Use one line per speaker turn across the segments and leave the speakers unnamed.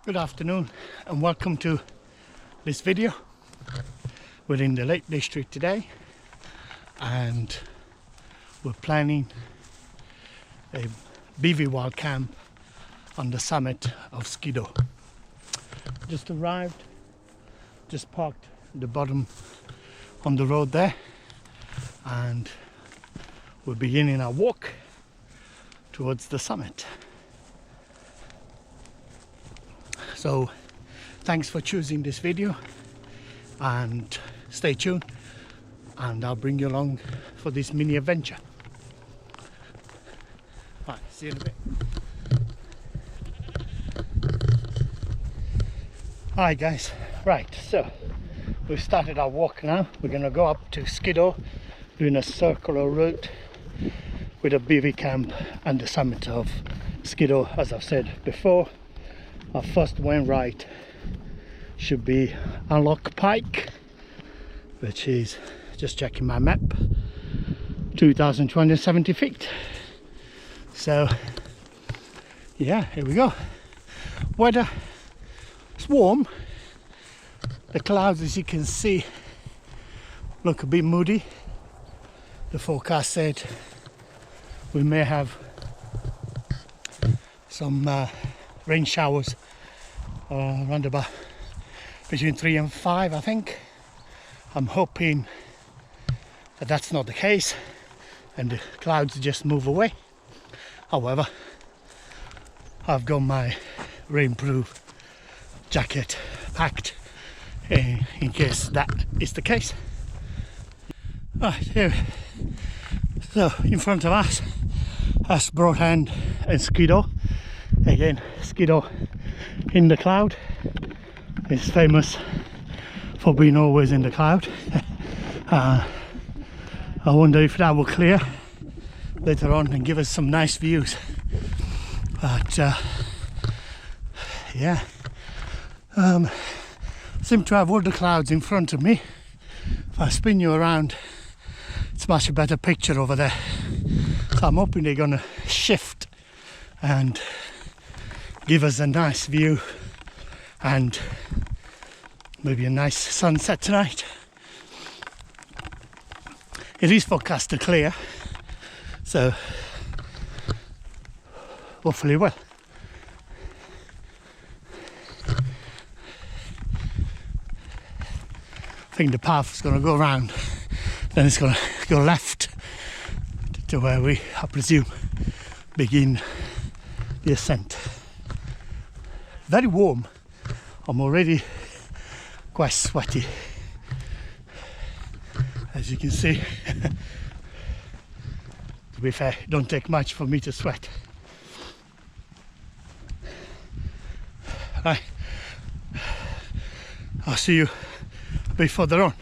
Good afternoon and welcome to this video. We're in the Lake District today and we're planning a Bivy wild camp on the summit of Skiddaw. Just arrived, just parked at the bottom on the road there, and we're beginning our walk towards the summit. So thanks for choosing this video and stay tuned and I'll bring you along for this mini adventure. Right, see you in a bit. Hi guys, right, so we've started our walk now. We're going to go up to Skiddaw, doing a circular route with a Bivy camp and the summit of Skiddaw. As I've said before, our first Wainwright should be Ullock Pike, which is, just checking my map, 2,270 feet. So yeah, here we go. Weather, it's warm. The clouds, as you can see, look a bit moody. The forecast said we may have some rain showers around about between 3 and 5, I think. I'm hoping that that's not the case and the clouds just move away. However, I've got my rainproof jacket packed in case that is the case. Right, here. So in front of us, that's Broadhand and Skiddaw. Again, Skiddaw in the cloud. It's famous for being always in the cloud. I wonder if that will clear later on and give us some nice views. But yeah, seem to have all the clouds in front of me. If I spin you around, it's much a better picture over there. So I'm hoping they're gonna shift and give us a nice view and maybe a nice sunset tonight. It is forecast to clear, so hopefully it will. I think the path is going to go around, then it's going to go left to where we, I presume, begin the ascent. Very warm. I'm already quite sweaty, as you can see. To be fair, it don't take much for me to sweat. Right, I'll see you a bit further on.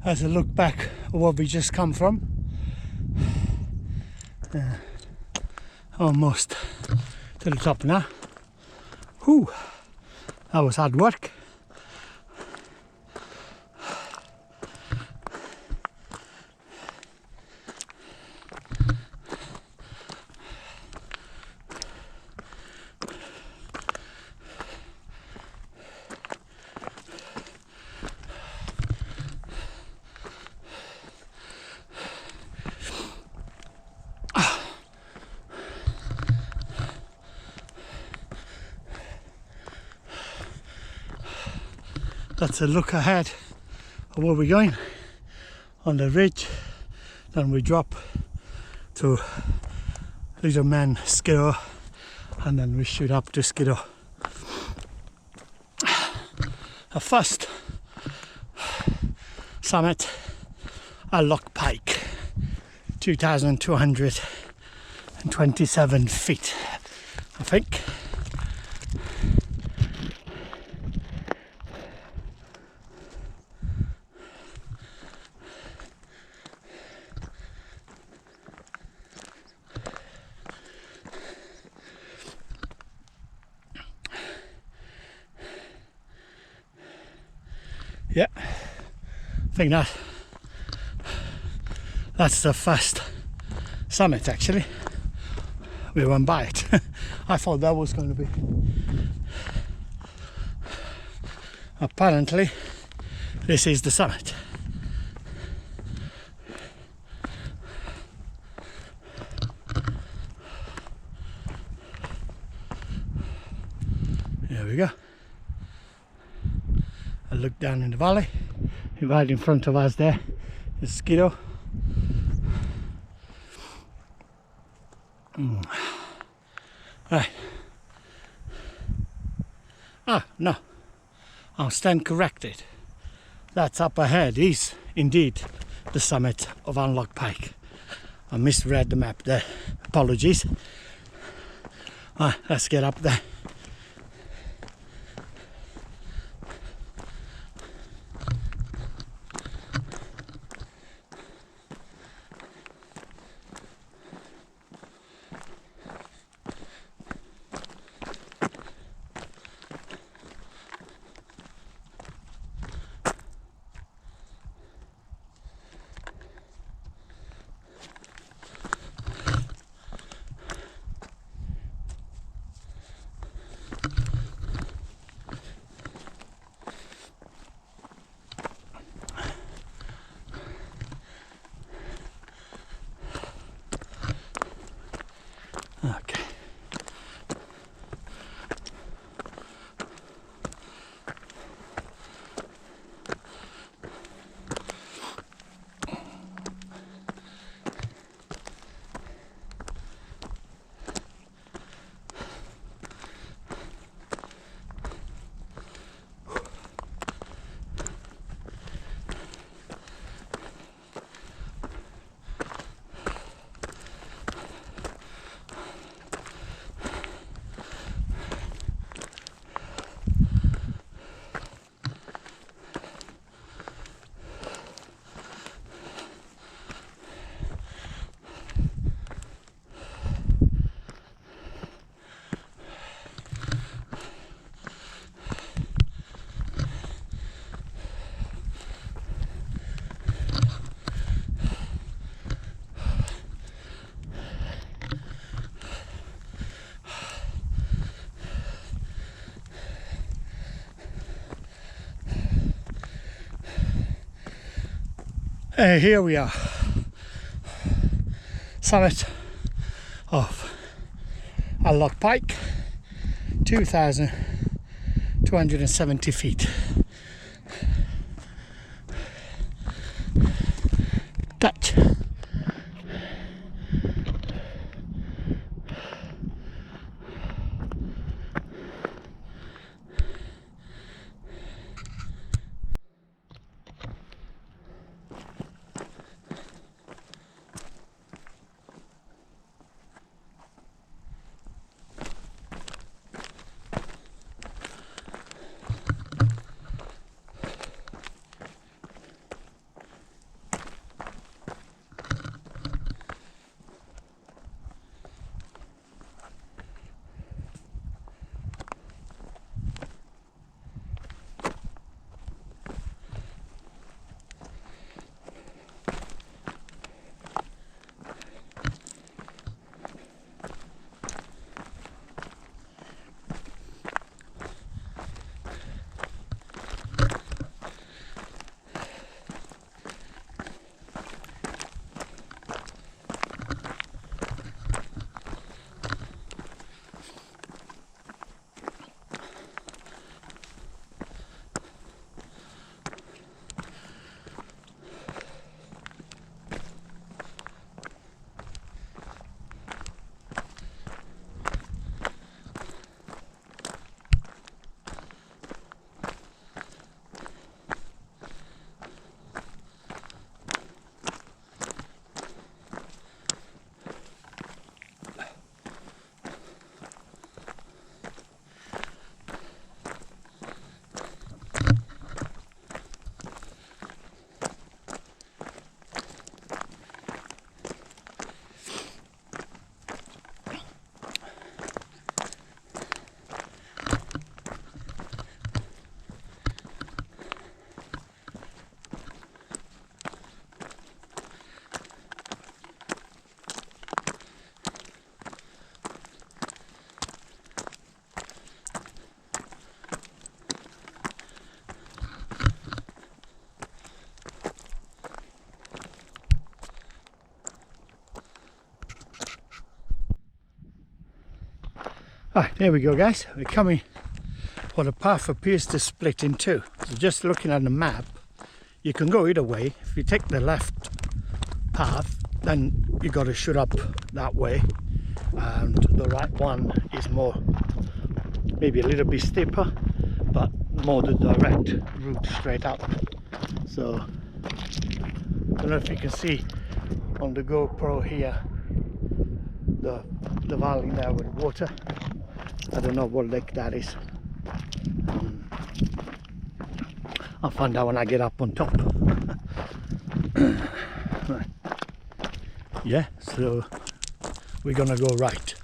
as I look back at what we just come from. Almost to the top now. Whew, that was hard work. That's a look ahead of where we're going on the ridge. Then we drop to Little Man Skiddaw, and then we shoot up to Skiddaw. A first summit, Ullock Pike, 2,227 feet, I think. Yeah, I think that's the first summit actually. We went by it. I thought that was going to be. Apparently, this is the summit. There we go. I look down in the valley. Right in front of us there is Skiddaw. Right. Ah, no. I'll stand corrected. That's up ahead is indeed the summit of Ullock Pike. I misread the map there. Apologies. Let's get up there. Okay. Here we are, summit of Ullock Pike, 2,270 feet. Touch. Right, there we go guys, we're coming. Well, the path appears to split in two. So just looking at the map, you can go either way. If you take the left path, then you got to shoot up that way, and the right one is more, maybe a little bit steeper, but more the direct route straight up. So I don't know if you can see on the GoPro here the valley there with water. I don't know what lake that is. I'll find out when I get up on top. Right. Yeah, so we're gonna go right.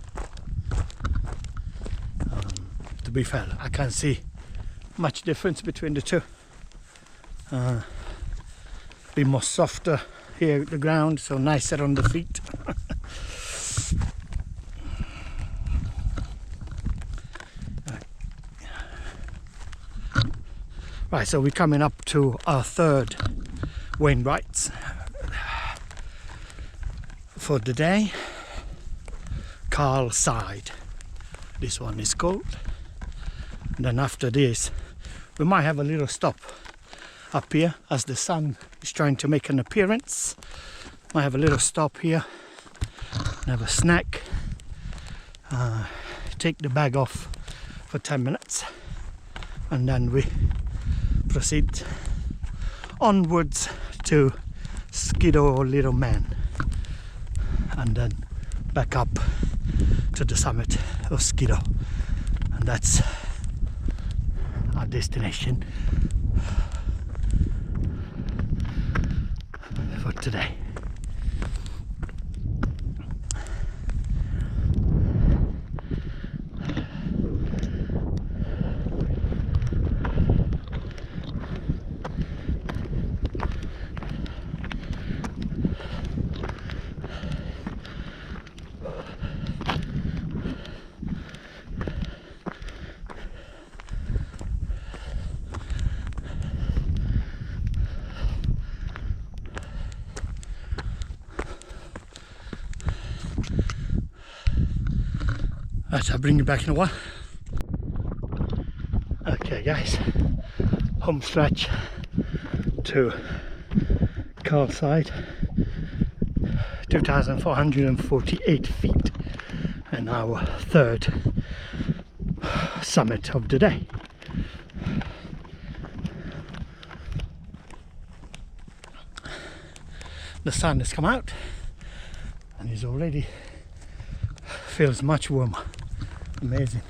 To be fair, I can't see much difference between the two. Be more softer here at the ground, so nicer on the feet. Right, so we're coming up to our third Wainwrights for the day. Carl Side, this one is called. And then after this, we might have a little stop up here as the sun is trying to make an appearance. Might have a little stop here and have a snack. Take the bag off for 10 minutes and then we proceed onwards to Skiddaw Little Man, and then back up to the summit of Skiddaw, and that's our destination for today. Right, I'll bring you back in a while. Okay guys, home stretch to Carl Side, 2,448 feet, and our third summit of the day. The sun has come out and is already feels much warmer. Amazing.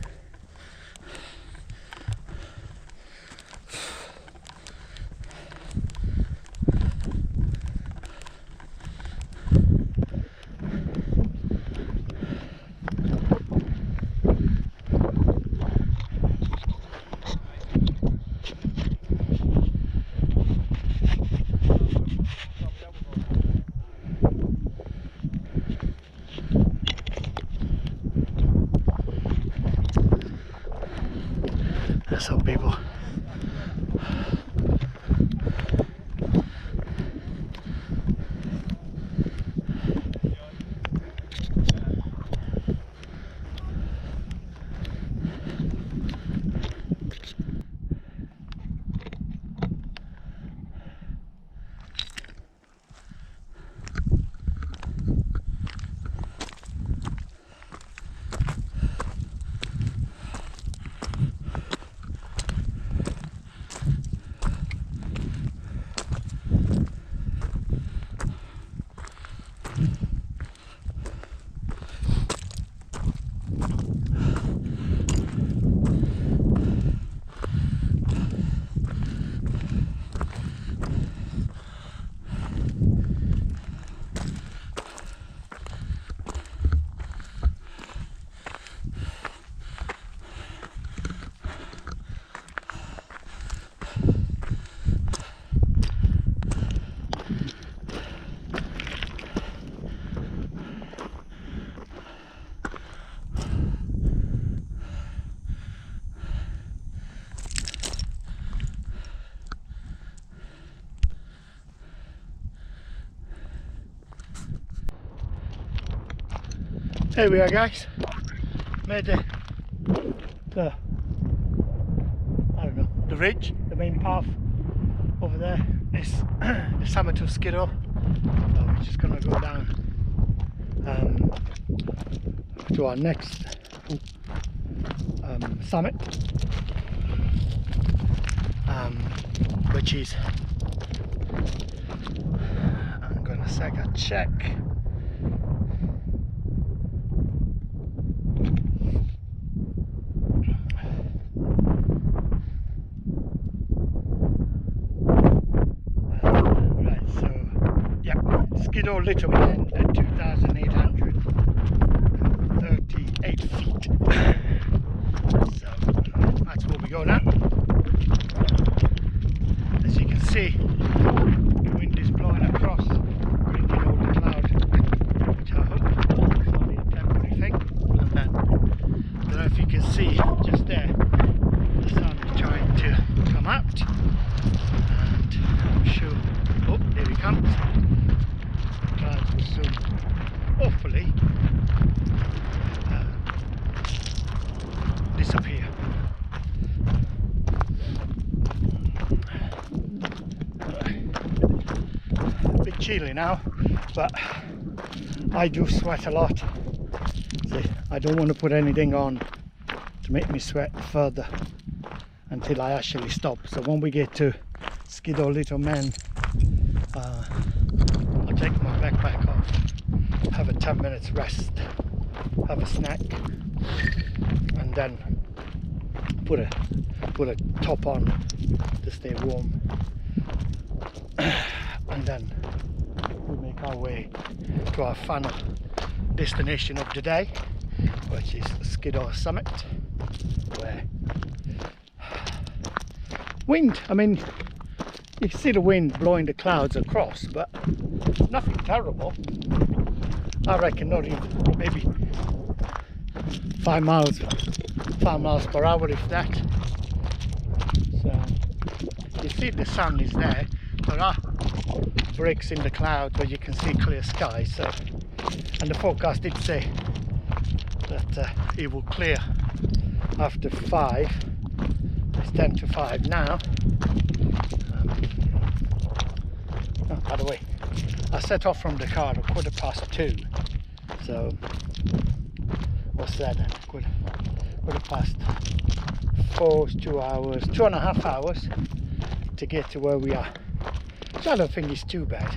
That's how people There we are guys, made the the, I don't know, the ridge, the main path over there is the summit of Skiddaw. So we're just gonna go down to our next summit, which is, I'm gonna second check. Right, so yeah, Skiddaw Little Man at 2,838 feet. So that's where we go now. As you can see, the wind is blowing across, bringing all the cloud, which I hope is only a temporary thing. And then, I don't know if you can see just there, the sun is trying to come out, and I'm sure, oh, there he comes. The clouds will soon, hopefully, disappear. A bit chilly now, but I do sweat a lot. See, I don't want to put anything on to make me sweat further until I actually stop. So when we get to Skiddaw Little Man, I'll take my backpack off, have a 10 minutes rest, have a snack, and then put a top on to stay warm, and then we make our way to our final destination of the day, which is Skiddaw Summit, where wind, I mean, you can see the wind blowing the clouds across, but nothing terrible. I reckon not even, maybe 5 miles per hour, if that. So you see the sun is there. There are breaks in the clouds, but you can see clear skies. So, and the forecast did say that it will clear after 5. It's 10 to 5 now. Oh, by the way, I set off from the car at 2:15. So what's that? Quarter past 4 is 2 hours, 2.5 hours to get to where we are. So I don't think it's too bad.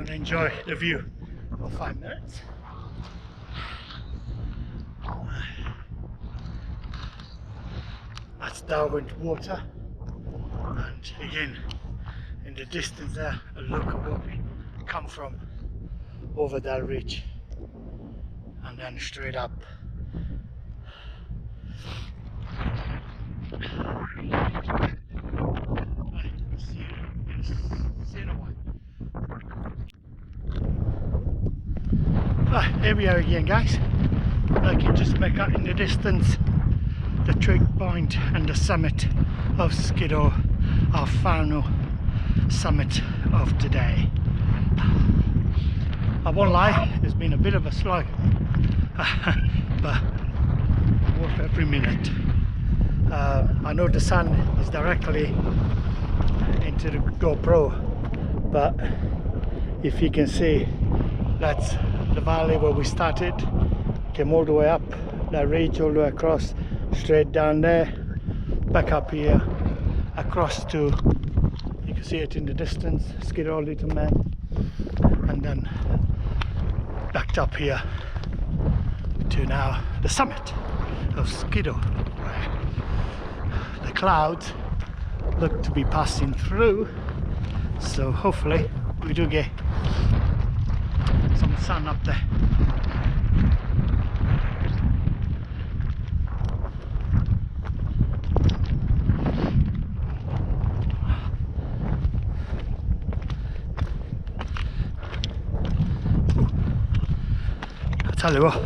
and enjoy the view for 5 minutes. That's Derwent water, and again in the distance there a look at where we come from over that ridge and then straight up. Here we are again, guys. I can just make out in the distance the trig point and the summit of Skiddaw, our final summit of today. I won't lie, it's been a bit of a slog, but worth every minute. I know the sun is directly into the GoPro, but if you can see, that's the valley where we started. Came all the way up that ridge, all the way across, straight down there, back up here, across to, you can see it in the distance, Skiddaw Little Man, and then backed up here to now the summit of Skiddaw. The clouds look to be passing through, so hopefully we do get some sun up there. I tell you what,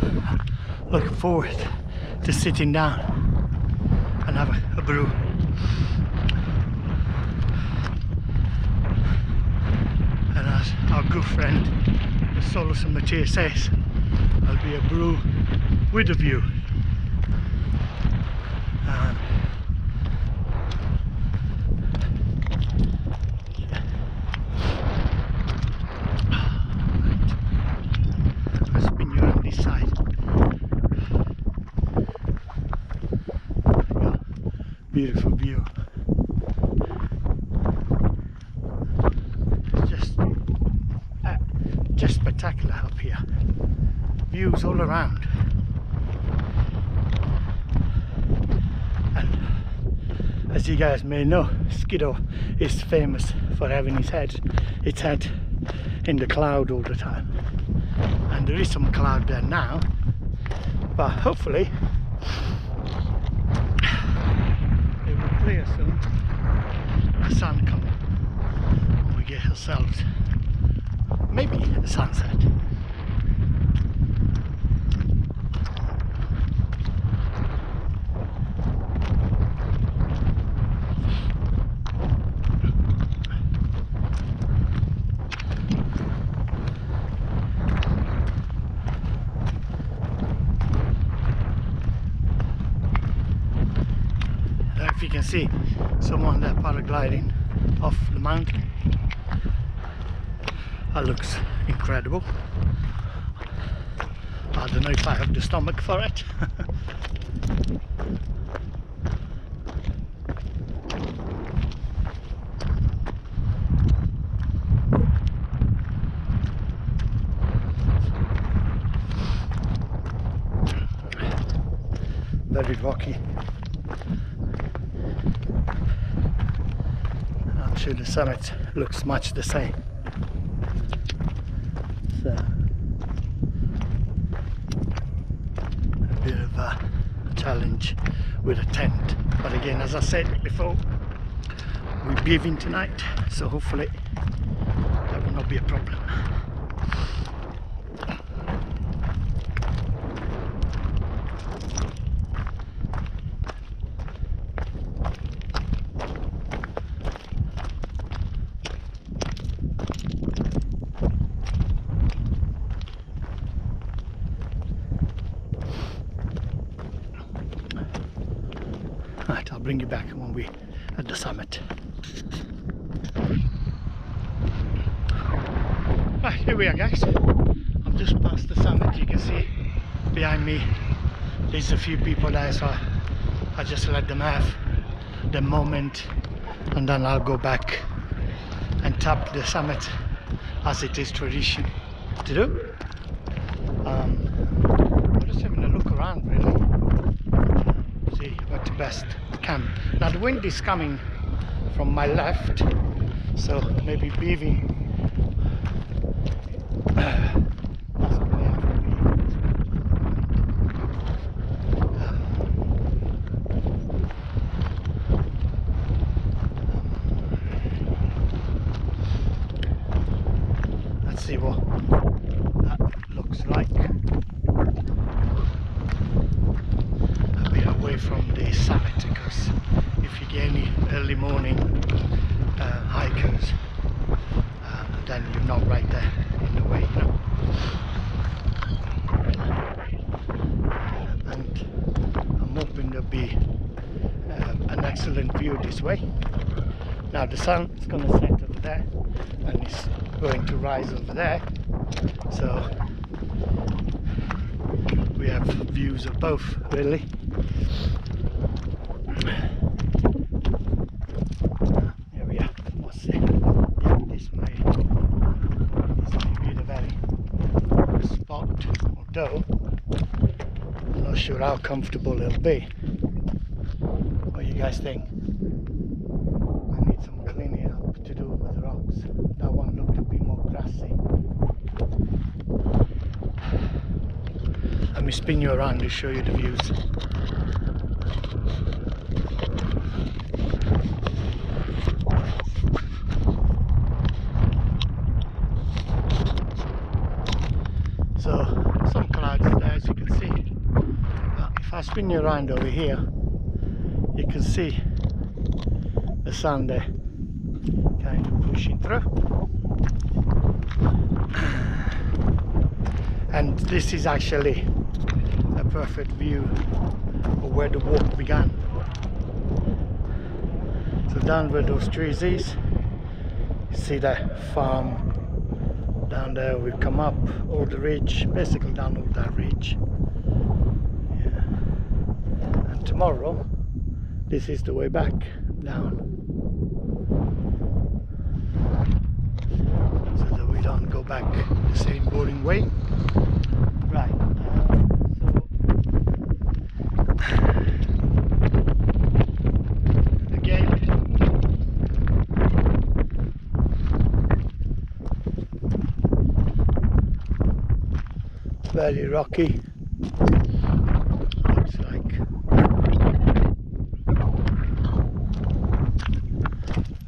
looking forward to sitting down and have a brew. And as our good friend the Solus and Matthias says, I'll be a brew with a view. I'll spin you around this side. Beautiful view. Just spectacular up here. Views all around. And as you guys may know, Skiddaw is famous for having its head in the cloud all the time. And there is some cloud there now, but hopefully it will clear soon. The sun comes and we get ourselves maybe the sunset. If you can see someone there paragliding off the mountain. That looks incredible. I don't know if I have the stomach for it. Very rocky. I'm sure the summit looks much the same. So, a bit of a challenge with a tent, but again, as I said before, we're Biving tonight, so hopefully that will not be a problem. Right, I'll bring you back when we're at the summit. Right, here we are, guys. I'm just past the summit. You can see behind me there's a few people there, so I just let them have the moment, and then I'll go back and tap the summit as it is tradition to do. I'm just having a look around really, see what the best can. Now the wind is coming from my left, so maybe Bivy let's see what that looks like. A bit away from the summit, because if you get any early morning hikers, then you're not right there in the way, you know. And I'm hoping there'll be an excellent view this way. Now the sun is going to set over there and it's going to rise over there, so we have views of both really. Here we are. What's it? Yeah, this may be the very spot, although I'm not sure how comfortable it'll be. What do you guys think? I need some cleaning up to do with the rocks. That one looked a bit more grassy. Let me spin you around to show you the views. So some clouds there, as you can see. But if I spin you around over here, you can see the sun there kind of pushing through. And this is actually a perfect view of where the walk began. So down where those trees is, you see that farm down there. We come up all the ridge, basically down all that ridge. Yeah. And tomorrow, this is the way back down, so that we don't go back the same boring way. Right, so again, very rocky, looks like.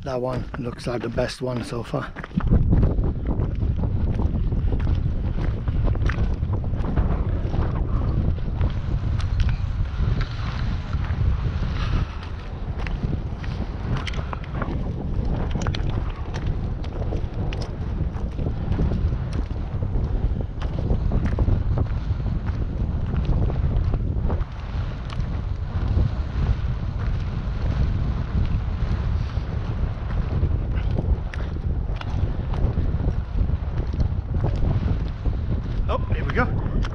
That one looks like the best one so far. Oh, here we go.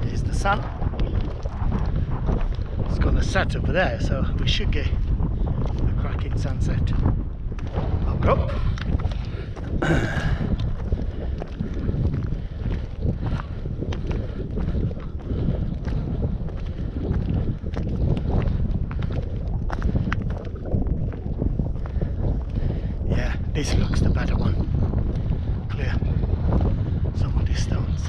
Here's the sun. It's gonna set over there, so we should get a cracking sunset. I'll go. Yeah, this looks the better one. Clear. Some of these stones.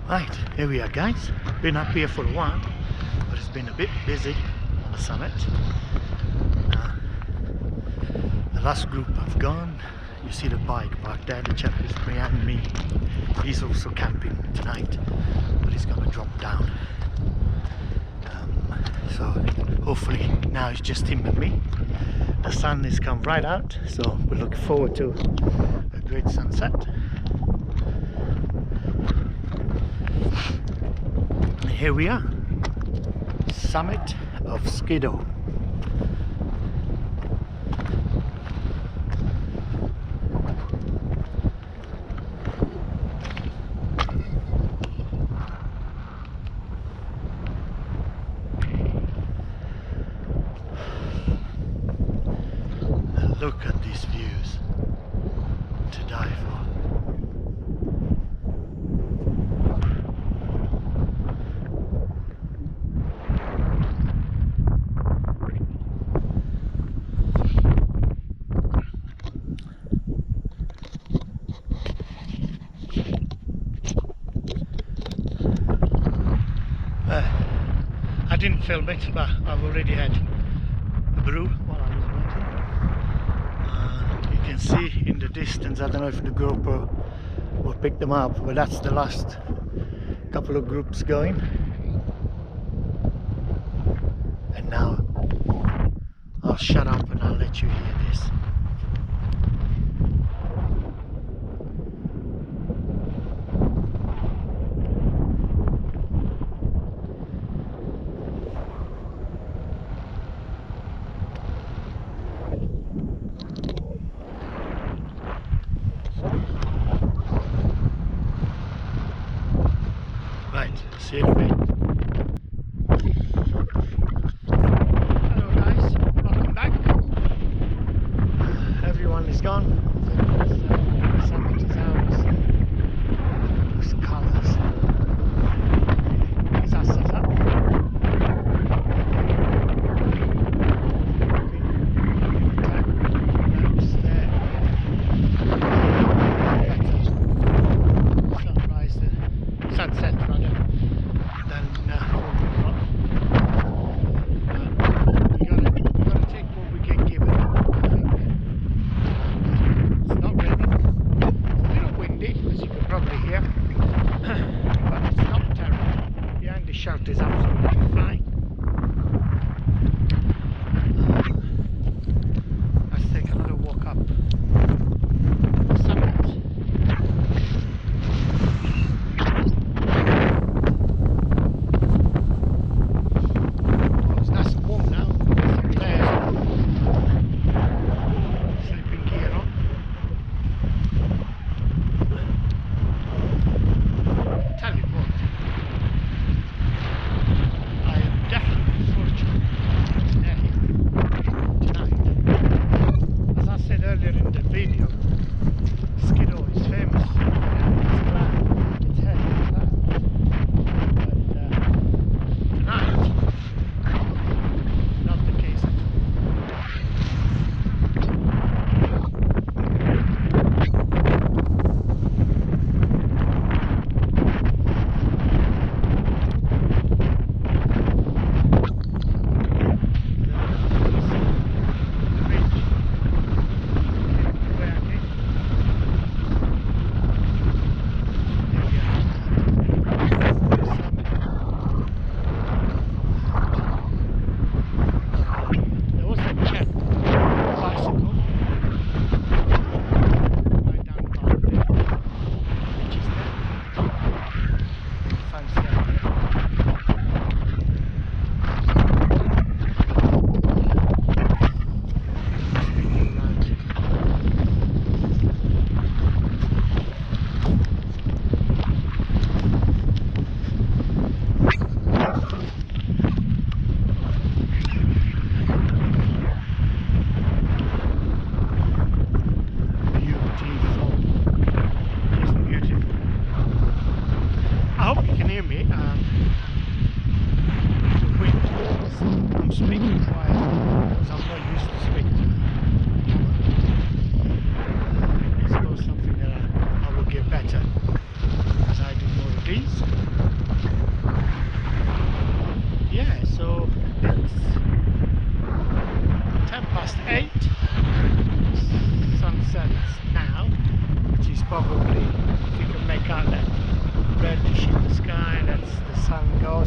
Right, here we are guys. Been up here for a while, but it's been a bit busy on the summit. The last group have gone. You see the bike parked there, the chap is behind me. He's also camping tonight, but he's gonna drop down. So hopefully now it's just him and me. The sun has come right out, so we're looking forward to a great sunset. And here we are, summit of Skiddaw. Look at these views to die for. I didn't film it, but I've already had a brew while I was waiting. You can see in the distance, I don't know if the GoPro will pick them up, but that's the last couple of groups going. And now I'll shut up and I'll let you hear this. Right, see you in a bit. Hello guys, welcome back. Everyone is gone. The summit is ours. Those colours. Is that set up? Sunrise, sunset rather. Then we gotta take what we get given, I think. It's not raining,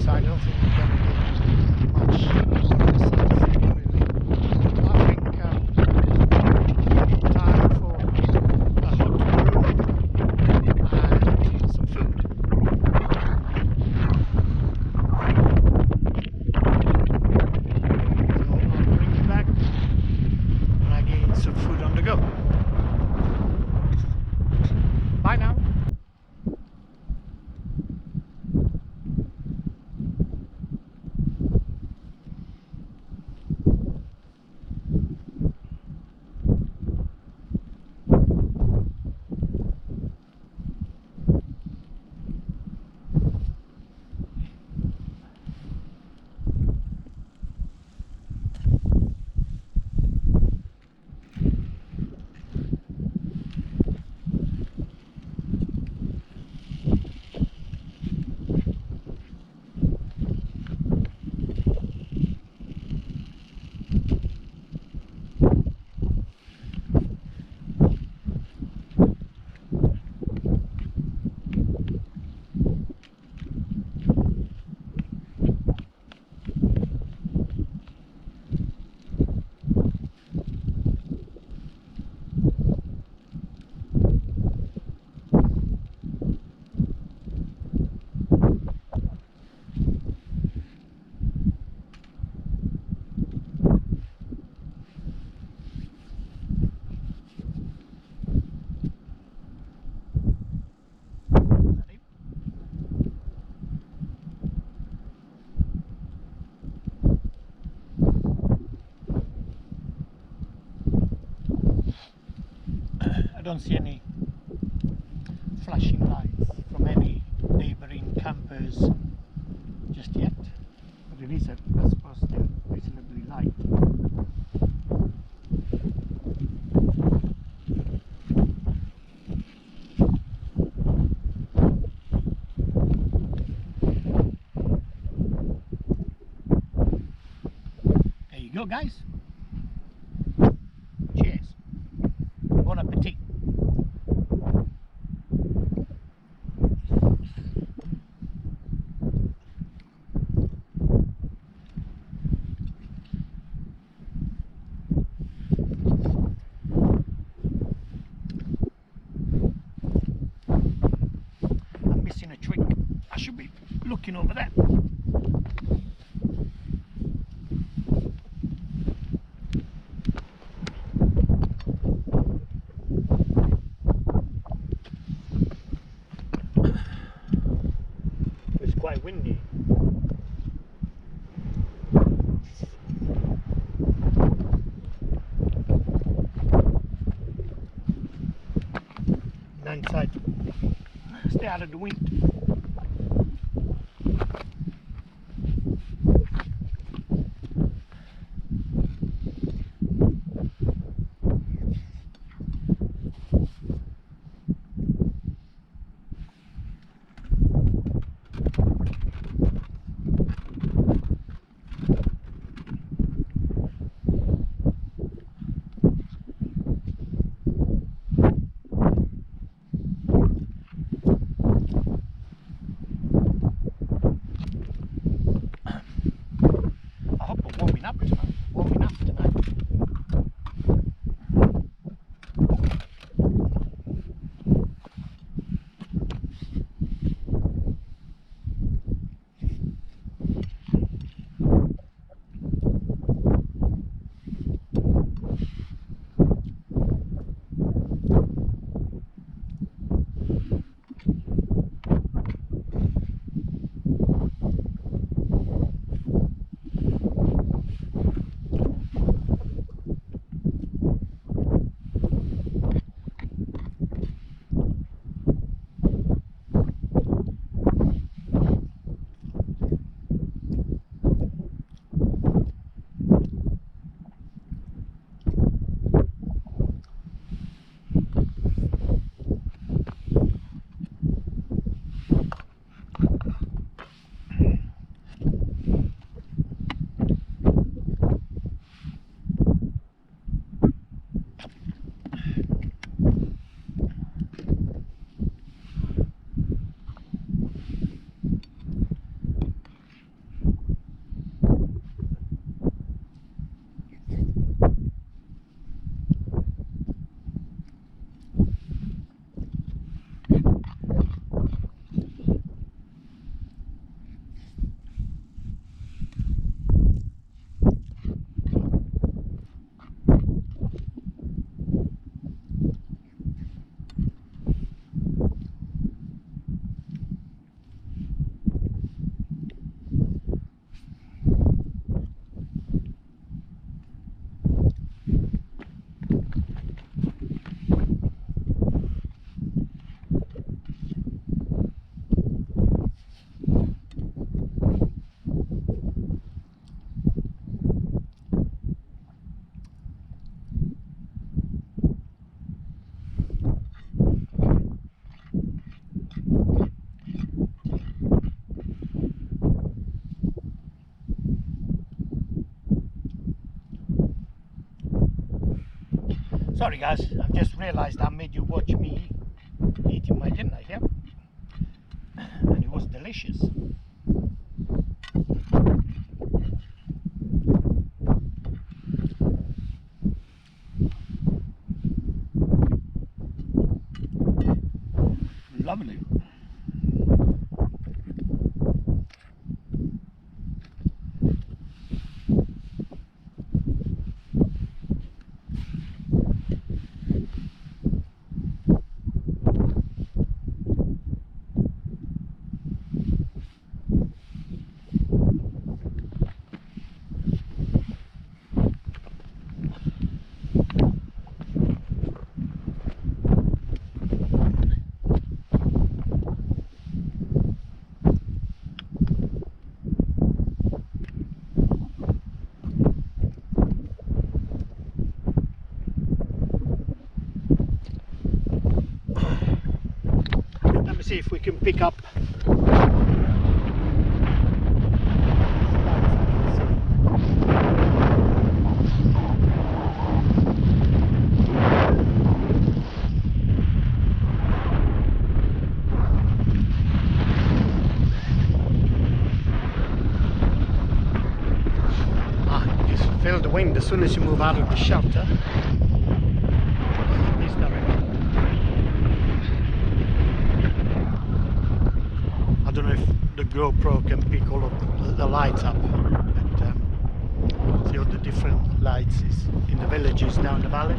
so I don't think we're going to get much of the sunset really. I think time for a hot brew and some food. So I'll bring you back when I get some food on the go. Bye now. I don't see any flashing lights from any neighbouring campers just yet, but it is, I suppose, still reasonably light. There you go, guys. Cheers. Bon appetit. I'm missing a twig. I should be looking over there. It's quite windy. Inside, stay out of the wind. Sorry guys, I've just realised I made you watch me eating my dinner here, and it was delicious. Lovely. See if we can pick up you just feel the wind as soon as you move out of the shelter. This direction. I don't know if the GoPro can pick all of the lights up, but see all the different lights is in the villages down the valley.